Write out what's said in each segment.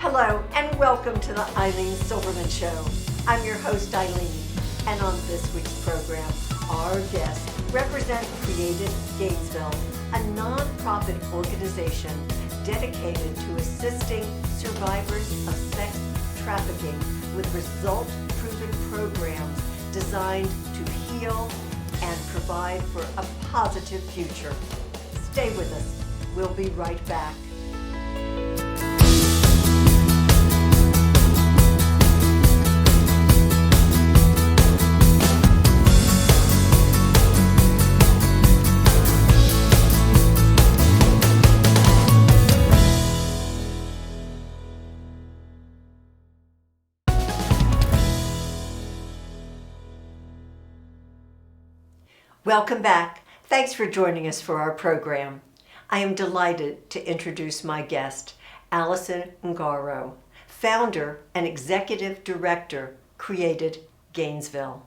Hello and welcome to the Ilene Silverman Show. I'm your host Ilene, and on this week's program, our guests represent Created Gainesville, a non-profit organization dedicated to assisting survivors of sex trafficking with result-proven programs designed to heal and provide for a positive future. Stay with us. We'll be right back. Welcome back. Thanks for joining us for our program. I am delighted to introduce my guest, Allison Ngaro, founder and executive director, Created Gainesville.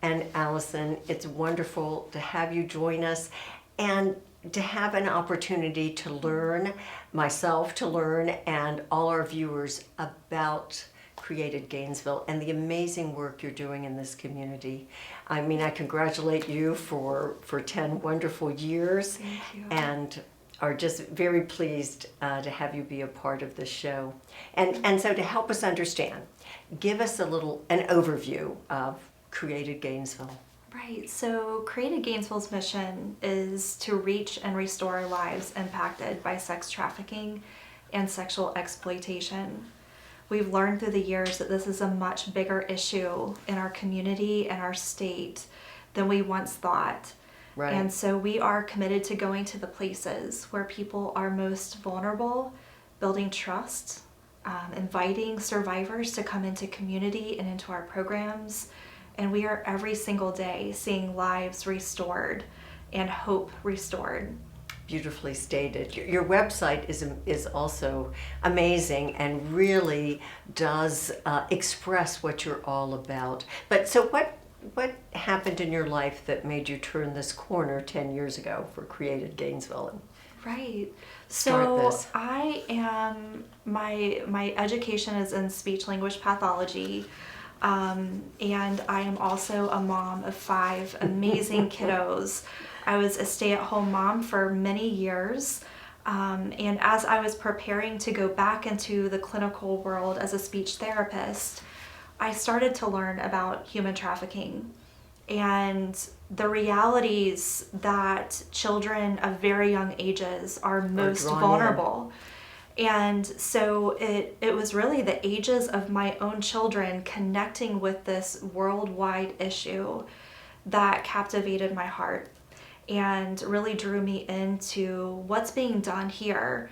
And Allison, it's wonderful to have you join us and to have an opportunity to learn, and all our viewers about Created Gainesville and the amazing work you're doing in this community. I mean, I congratulate you for 10 wonderful years. Thank you. And are just very pleased to have you be a part of this show. And so to help us understand, give us an overview of Created Gainesville. Right, so Created Gainesville's mission is to reach and restore lives impacted by sex trafficking and sexual exploitation. We've learned through the years that this is a much bigger issue in our community and our state than we once thought. Right. And so we are committed to going to the places where people are most vulnerable, building trust, inviting survivors to come into community and into our programs. And we are every single day seeing lives restored and hope restored. Beautifully stated. Your website is also amazing and really does express what you're all about. But so what happened in your life that made you turn this corner 10 years ago for Created Gainesville? Right. Start So this. I am, my education is in speech language pathology. And I am also a mom of 5 amazing kiddos. I was a stay-at-home mom for many years. And as I was preparing to go back into the clinical world as a speech therapist, I started to learn about human trafficking and the realities that children of very young ages are most vulnerable. And so it was really the ages of my own children connecting with this worldwide issue that captivated my heart and really drew me into what's being done here.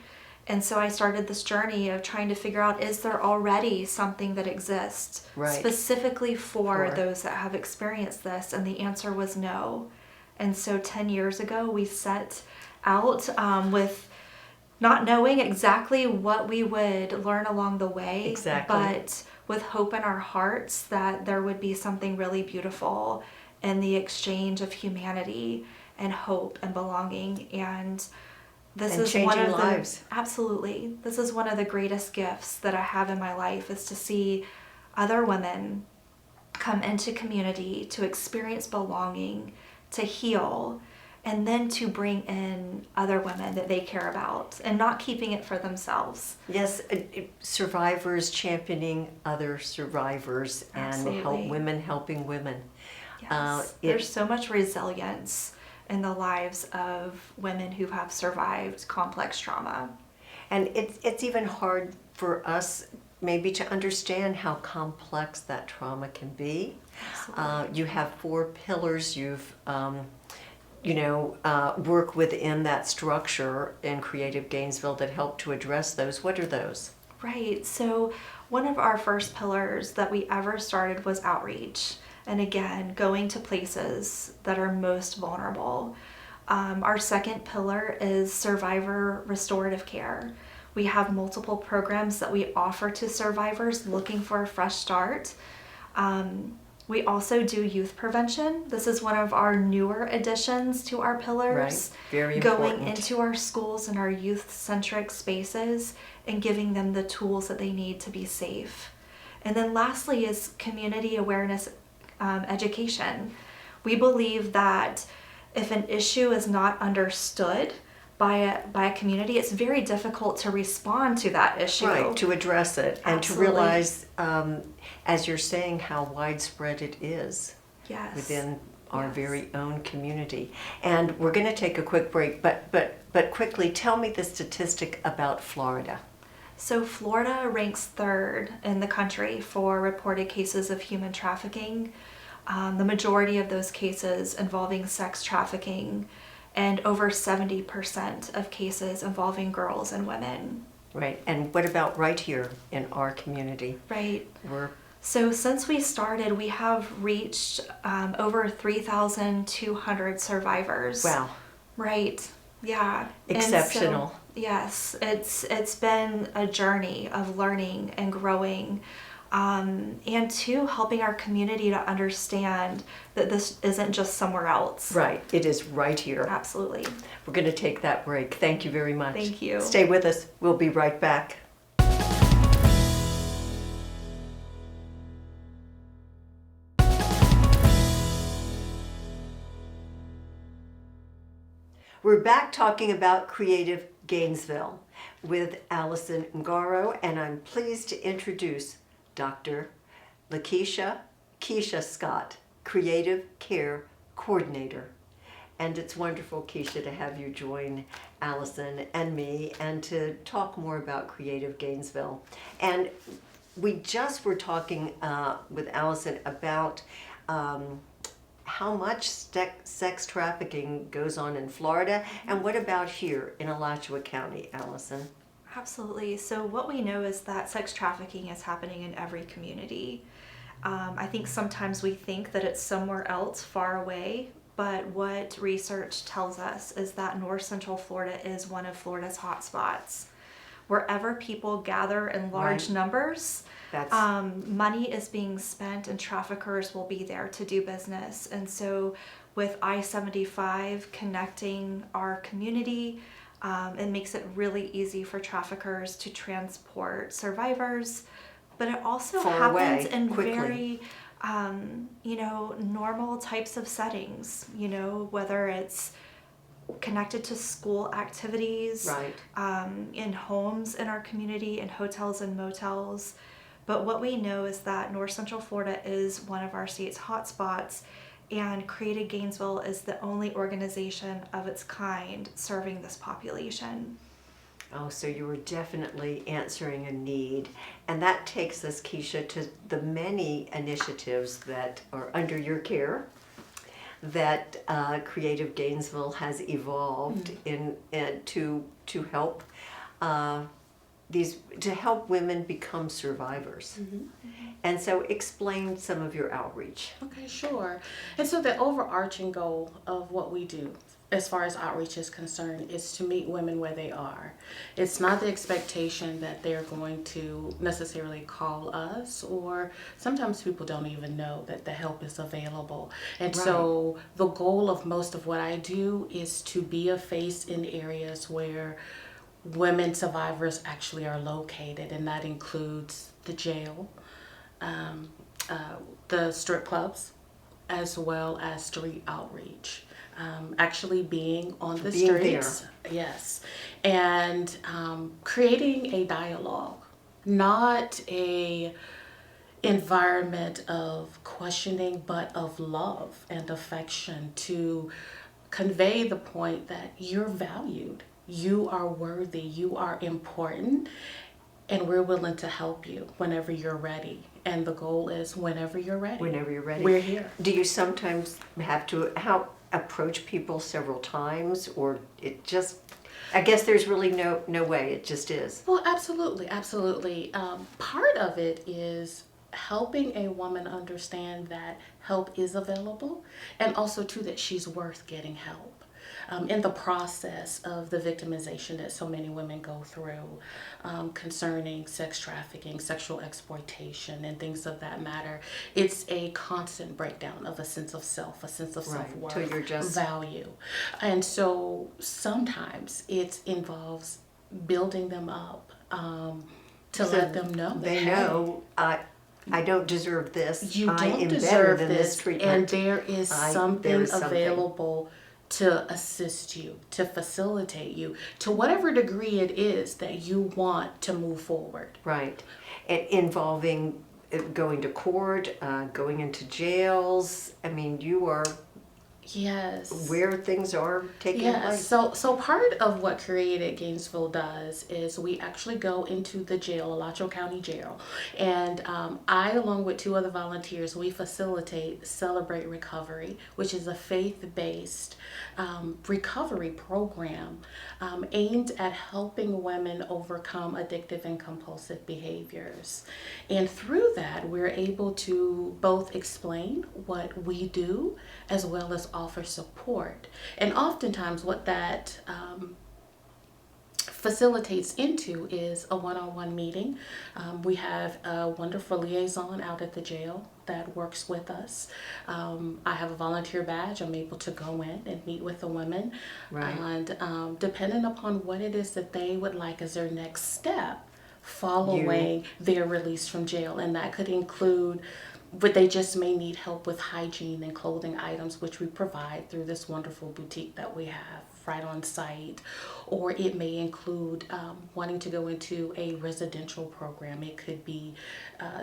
And so I started this journey of trying to figure out, is there already something that exists specifically for those that have experienced this? And the answer was no. And so 10 years ago, we set out with not knowing exactly what we would learn along the way, but with hope in our hearts that there would be something really beautiful in the exchange of humanity and hope and belonging. And this is one of lives. Absolutely. This is one of the greatest gifts that I have in my life, is to see other women come into community, to experience belonging, to heal, and then to bring in other women that they care about and not keeping it for themselves. Yes, survivors championing other survivors. Absolutely. And women helping women. Yes, there's so much resilience in the lives of women who have survived complex trauma. And it's even hard for us maybe to understand how complex that trauma can be. You have 4 pillars. You've work within that structure in Creative Gainesville that help to address those. What are those? Right. So one of our first pillars that we ever started was outreach. And again, going to places that are most vulnerable. Our second pillar is survivor restorative care. We have multiple programs that we offer to survivors looking for a fresh start. We also do youth prevention. This is one of our newer additions to our pillars. Right. Very going important. into our schools and our youth-centric spaces and giving them the tools that they need to be safe. And then lastly is community awareness education. We believe that if an issue is not understood by a community, it's very difficult to respond to that issue. Right, to address it and Absolutely. to realize, as you're saying, how widespread it is Yes. within our Yes. very own community. And we're going to take a quick break, but quickly tell me the statistic about Florida. So Florida ranks third in the country for reported cases of human trafficking. The majority of those cases involving sex trafficking, and over 70% of cases involving girls and women. Right, and what about right here in our community? Right. We're So since we started, we have reached over 3,200 survivors. wow, Right. Yeah. exceptional. And so, yes, it's been a journey of learning and growing, and two, helping our community to understand that this isn't just somewhere else. Right, it is right here. Absolutely. We're going to take that break. Thank you very much. Thank you. Stay with us. We'll be right back. We're back talking about Creative Gainesville with Allison Ngaro, and I'm pleased to introduce Dr. Keisha Scott, Creative Care Coordinator. And it's wonderful, Keisha, to have you join Allison and me and to talk more about Creative Gainesville. And we just were talking with Allison about how much sex trafficking goes on in Florida, and what about here in Alachua County, Allison? Absolutely. So what we know is that sex trafficking is happening in every community. I think sometimes we think that it's somewhere else far away, but what research tells us is that North Central Florida is one of Florida's hotspots. Wherever people gather in large Right. numbers, That's money is being spent and traffickers will be there to do business. And so with I-75 connecting our community, it makes it really easy for traffickers to transport survivors, but it also Far happens away, in quickly. very normal types of settings, whether it's connected to school activities, right. in homes in our community, in hotels and motels. But what we know is that North Central Florida is one of our state's hotspots, and Creative Gainesville is the only organization of its kind serving this population. Oh, so you were definitely answering a need. And that takes us, Keisha, to the many initiatives that are under your care that Creative Gainesville has evolved to help to help women become survivors. Mm-hmm. And so explain some of your outreach. Okay, sure. And so the overarching goal of what we do as far as outreach is concerned is to meet women where they are. It's not the expectation that they're going to necessarily call us, or sometimes people don't even know that the help is available. And so the goal of most of what I do is to be a face in areas where women survivors actually are located, and that includes the jail, the strip clubs, as well as street outreach. Actually being on the streets, yes, and creating a dialogue, not a environment of questioning, but of love and affection, to convey the point that you're valued, you are worthy, you are important, and we're willing to help you whenever you're ready. And the goal is whenever you're ready. Whenever you're ready. We're here. Do you sometimes have to approach people several times, or it just, I guess there's really no way, it just is? Well, absolutely. Part of it is helping a woman understand that help is available, and also too that she's worth getting help. in the process of the victimization that so many women go through concerning sex trafficking, sexual exploitation, and things of that matter. It's a constant breakdown of a sense of self, a sense of self-worth, till you're just value. And so sometimes it involves building them up to so let them know that, they know I don't deserve this. you I don't am deserve better than this this, treatment. and there is there something is something. available to assist you, to facilitate you, to whatever degree it is that you want to move forward. Right. Involving going to court, going into jails. I mean, you are Yes. where things are taking place. So part of what Created Gainesville does is we actually go into the jail, Alachua County Jail, and I, along with two other volunteers, we facilitate Celebrate Recovery, which is a faith-based recovery program aimed at helping women overcome addictive and compulsive behaviors. And through that, we're able to both explain what we do as well as offer support. And oftentimes what that facilitates into is a one-on-one meeting. We have a wonderful liaison out at the jail that works with us. I have a volunteer badge. I'm able to go in and meet with the women. Right. And depending upon what it is that they would like as their next step following their release from jail, and that could include, but they just may need help with hygiene and clothing items, which we provide through this wonderful boutique that we have right on site. Or it may include wanting to go into a residential program. It could be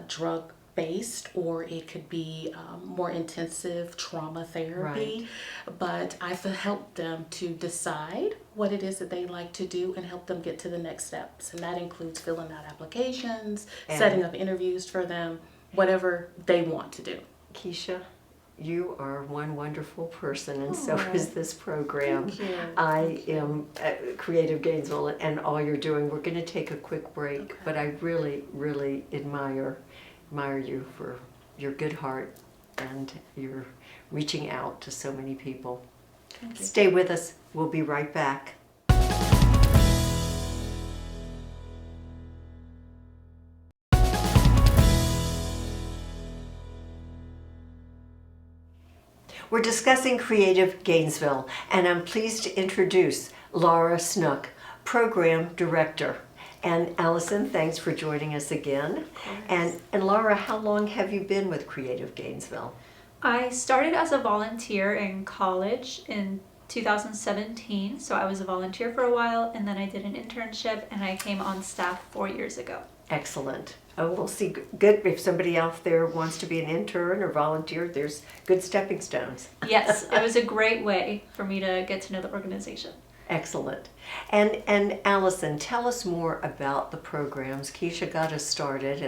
drug based, or it could be more intensive trauma therapy. Right. But I've helped them to decide what it is that they like to do and help them get to the next steps. And that includes filling out applications, setting up interviews for them, whatever they want to do. Keisha, you are one wonderful person, and so is this program. Thank you. I am at Creative Gainesville, and all you're doing. We're going to take a quick break, Okay. but I really, really admire you for your good heart and your reaching out to so many people. Thank you. Stay with us. We'll be right back. We're discussing Creative Gainesville, and I'm pleased to introduce Laura Snook, Program Director. And Allison, thanks for joining us again. And Laura, how long have you been with Creative Gainesville? I started as a volunteer in college in 2017, so I was a volunteer for a while, and then I did an internship, and I came on staff 4 years ago. Excellent. Oh, we'll see. Good. If somebody out there wants to be an intern or volunteer, there's good stepping stones. Yes, it was a great way for me to get to know the organization. Excellent. And Allison, tell us more about the programs. Keisha got us started,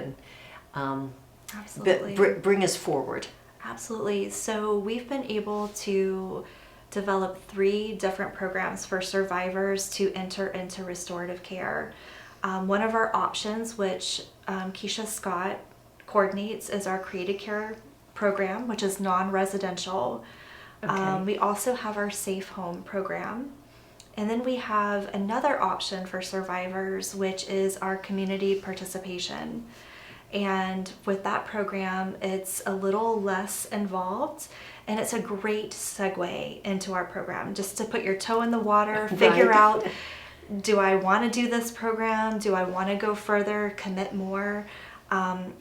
and Absolutely. bring us forward. Absolutely. So we've been able to develop 3 different programs for survivors to enter into restorative care. One of our options, which Keisha Scott coordinates, is our Created Care program, which is non-residential. Okay. We also have our Safe Home program. And then we have another option for survivors, which is our community participation. And with that program, it's a little less involved, and it's a great segue into our program, just to put your toe in the water, figure Right. out, do I want to do this program? Do I want to go further, commit more?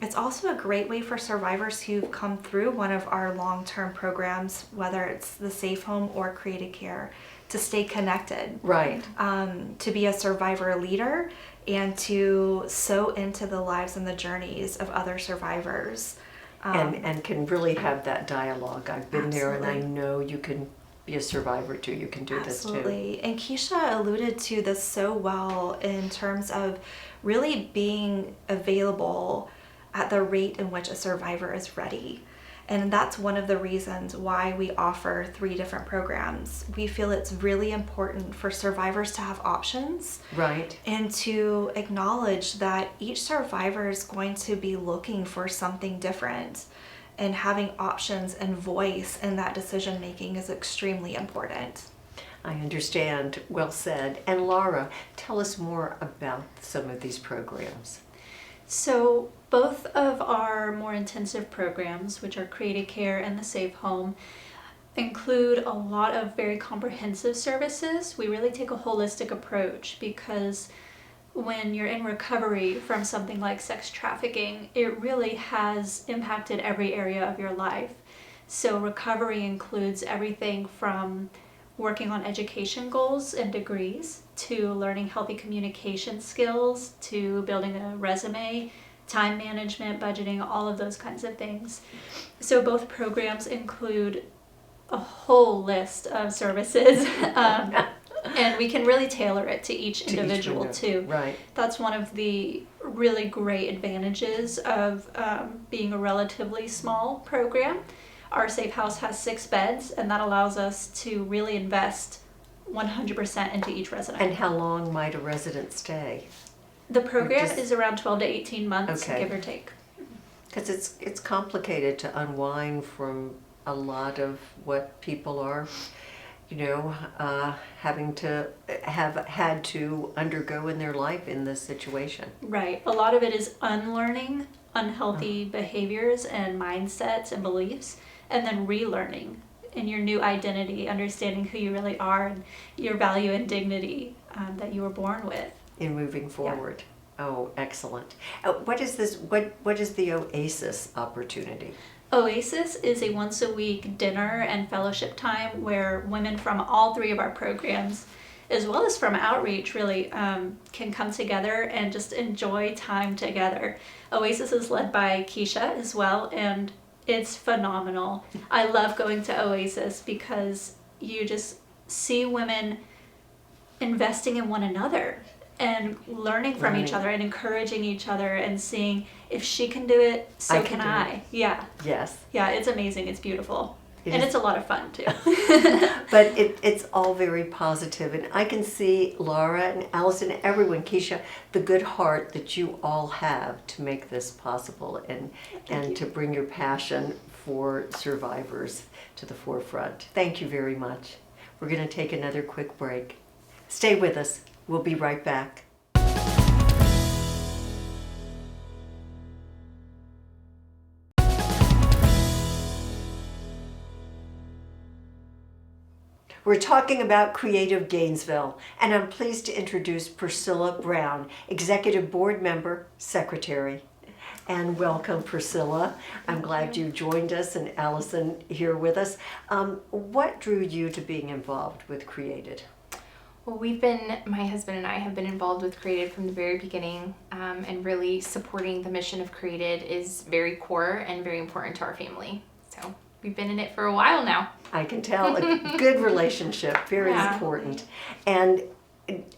It's also a great way for survivors who've come through one of our long-term programs, whether it's the Safe Home or Created Care, to stay connected. Right. To be a survivor leader and to sow into the lives and the journeys of other survivors. And can really have that dialogue. I've been there, and I Absolutely. know you can be a survivor too. You can do this too. Absolutely. And Keisha alluded to this so well in terms of really being available at the rate in which a survivor is ready. And that's one of the reasons why we offer 3 different programs. We feel it's really important for survivors to have options Right. and to acknowledge that each survivor is going to be looking for something different, and having options and voice in that decision making is extremely important. I understand. Well said. And Laura, tell us more about some of these programs. So both of our more intensive programs, which are Created Care and the Safe Home, include a lot of very comprehensive services. We really take a holistic approach because when you're in recovery from something like sex trafficking, it really has impacted every area of your life. So recovery includes everything from working on education goals and degrees, to learning healthy communication skills, to building a resume, time management, budgeting, all of those kinds of things. So both programs include a whole list of services, and we can really tailor it to each individual too. Right. That's one of the really great advantages of being a relatively small program. Our Safe House has 6 beds, and that allows us to really invest 100% into each resident. And how long might a resident stay? The program is around 12 to 18 months, Okay. give or take. Because it's complicated to unwind from a lot of what people are, having to have had to undergo in their life in this situation. Right. A lot of it is unlearning unhealthy behaviors and mindsets and beliefs, and then relearning in your new identity, understanding who you really are and your value and dignity that you were born with. In moving forward. Yeah. Oh, excellent. What is this? What is the Oasis opportunity? Oasis is a once a week dinner and fellowship time where women from all 3 of our programs, as well as from outreach, really can come together and just enjoy time together. Oasis is led by Keisha as well, and it's phenomenal. I love going to Oasis because you just see women investing in one another and learning from each other and encouraging each other and seeing if she can do it, so can I. Yeah. Yes. Yeah, it's amazing. It's beautiful. And it's a lot of fun too. But it's all very positive, and I can see Laura and Allison, everyone, Keisha, the good heart that you all have to make this possible and to bring your passion for survivors to the forefront. Thank you very much. We're going to take another quick break. Stay with us. We'll be right back. We're talking about Creative Gainesville, and I'm pleased to introduce Priscilla Brown, Executive Board Member, Secretary. And welcome, Priscilla. I'm glad you joined us, and Allison here with us. What drew you to being involved with Created? Well, my husband and I have been involved with Created from the very beginning, and really supporting the mission of Created is very core and very important to our family. So we've been in it for a while now. I can tell. A good relationship, very important. And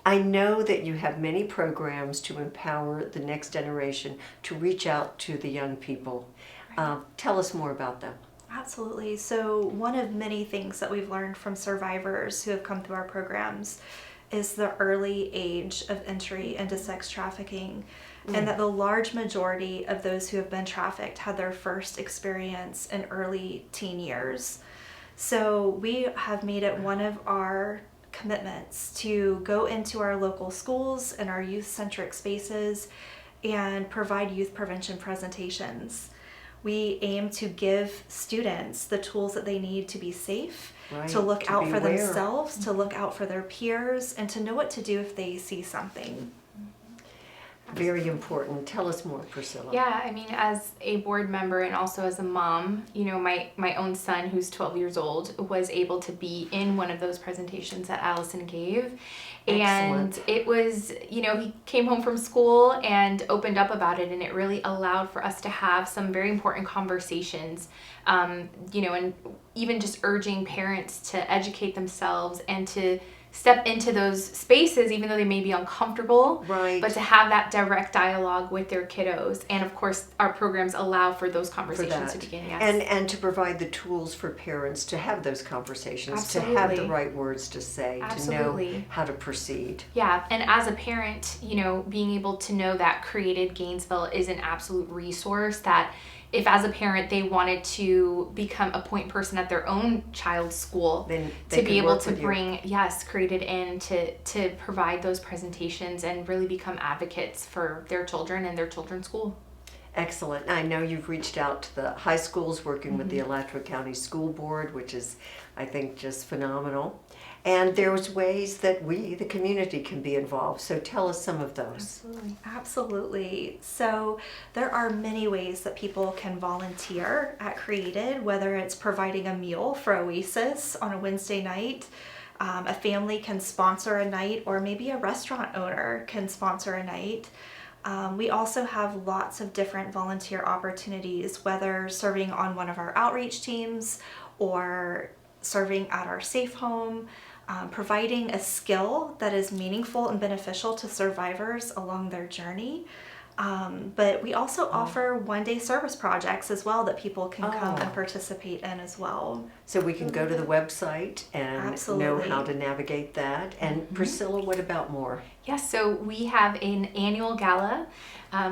I know that you have many programs to empower the next generation to reach out to the young people. Tell us more about them. Absolutely. So one of many things that we've learned from survivors who have come through our programs is the early age of entry into sex trafficking, and that the large majority of those who have been trafficked had their first experience in early teen years. So we have made it one of our commitments to go into our local schools and our youth-centric spaces and provide youth prevention presentations. We aim to give students the tools that they need to be safe, to look out for themselves, to look out for their peers, and to know what to do if they see something. Very important. Tell us more, Priscilla. Yeah, I mean, as a board member and also as a mom, my own son, who's 12 years old, was able to be in one of those presentations that Allison gave. Excellent. And it was, he came home from school and opened up about it, and it really allowed for us to have some very important conversations, and even just urging parents to educate themselves and to step into those spaces, even though they may be uncomfortable. Right. But to have that direct dialogue with their kiddos. And of course, our programs allow for those conversations to begin. Yes. And to provide the tools for parents to have those conversations, to have the Absolutely. right words to say, to know Absolutely. how to proceed. Yeah, and as a parent, being able to know that Created Gainesville is an absolute resource, that if as a parent they wanted to become a point person at their own child's school, Then they to could be able work to with you. bring, Created in to provide those presentations and really become advocates for their children and their children's school. Excellent. I know you've reached out to the high schools working with the Alachua County School Board, which is, I think, just phenomenal. And there's ways that we, the community, can be involved. So tell us some of those. Absolutely. So there are many ways that people can volunteer at Created, whether it's providing a meal for Oasis on a Wednesday night, a family can sponsor a night, or maybe a restaurant owner can sponsor a night. We also have lots of different volunteer opportunities, whether serving on one of our outreach teams or serving at our safe home, providing a skill that is meaningful and beneficial to survivors along their journey. But we also offer one-day service projects as well that people can come and participate in as well. So we can go to the website and know Absolutely. how to navigate that. And Priscilla, what about more? Yes, so we have an annual gala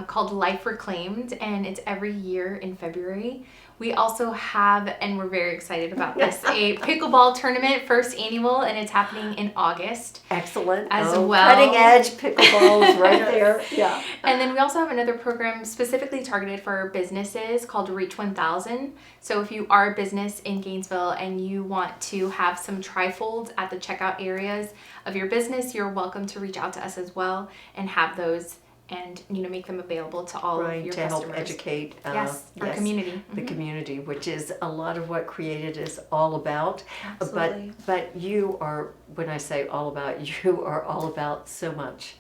called Life Reclaimed, and it's every year in February. We also have, and we're very excited about this, a pickleball tournament, first annual, and it's happening in August. Excellent. As well. Cutting edge pickleballs right there. Yeah. And then we also have another program specifically targeted for businesses called Reach 1000. So if you are a business in Gainesville and you want to have some trifolds at the checkout areas of your business, you're welcome to reach out to us as well and have those and make them available to all of your to customers. help educate Our community. the community, which is a lot of what Created is all about. Absolutely. But you are, when I say all about, you are all about so much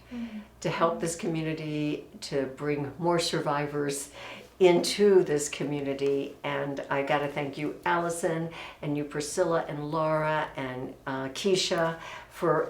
to help this community, to bring more survivors into this community. And I got to thank you, Allison, and you, Priscilla, and Laura, and Keisha,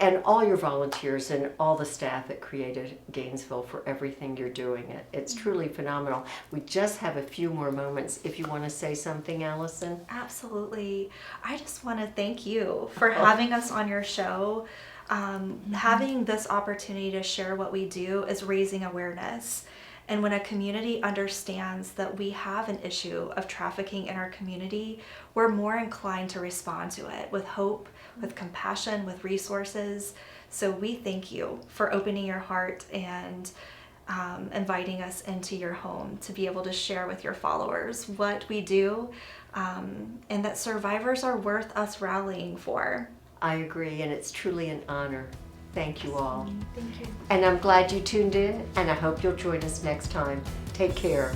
and all your volunteers and all the staff at Created Gainesville for everything you're doing. It's truly phenomenal. We just have a few more moments. If you want to say something, Allison. Absolutely. I just want to thank you for having us on your show. Having this opportunity to share what we do is raising awareness. And when a community understands that we have an issue of trafficking in our community, we're more inclined to respond to it with hope, with compassion, with resources. So we thank you for opening your heart and inviting us into your home to be able to share with your followers what we do, and that survivors are worth us rallying for. I agree, and it's truly an honor. Thank you all. Thank you. And I'm glad you tuned in, and I hope you'll join us next time. Take care.